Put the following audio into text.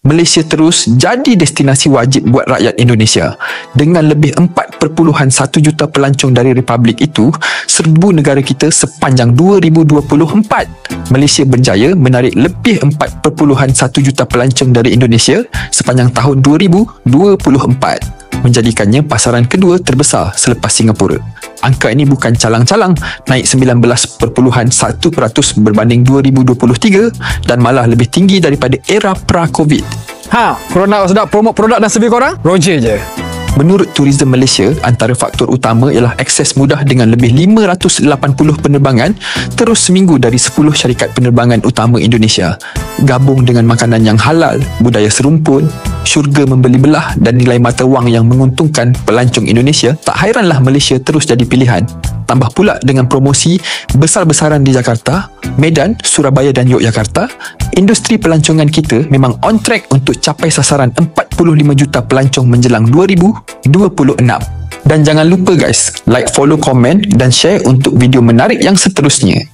Malaysia terus jadi destinasi wajib buat rakyat Indonesia. Dengan lebih 4.1 juta pelancong dari Republik itu, serbu negara kita sepanjang 2024. Malaysia berjaya menarik lebih 4.1 juta pelancong dari Indonesia sepanjang tahun 2024, menjadikannya pasaran kedua terbesar selepas Singapura. Angka ini bukan calang-calang, naik 19.1% berbanding 2023 dan malah lebih tinggi daripada era pra-Covid. Korang nak sedap promote produk dan servis korang? Roger je. Menurut Tourism Malaysia, antara faktor utama ialah akses mudah dengan lebih 580 penerbangan terus seminggu dari 10 syarikat penerbangan utama Indonesia. Gabung dengan makanan yang halal, budaya serumpun, syurga membeli belah dan nilai mata wang yang menguntungkan pelancong Indonesia, tak hairanlah Malaysia terus jadi pilihan. Tambah pula dengan promosi besar-besaran di Jakarta, Medan, Surabaya dan Yogyakarta, industri pelancongan kita memang on track untuk capai sasaran 45 juta pelancong menjelang 2026. Dan jangan lupa guys, like, follow, komen dan share untuk video menarik yang seterusnya.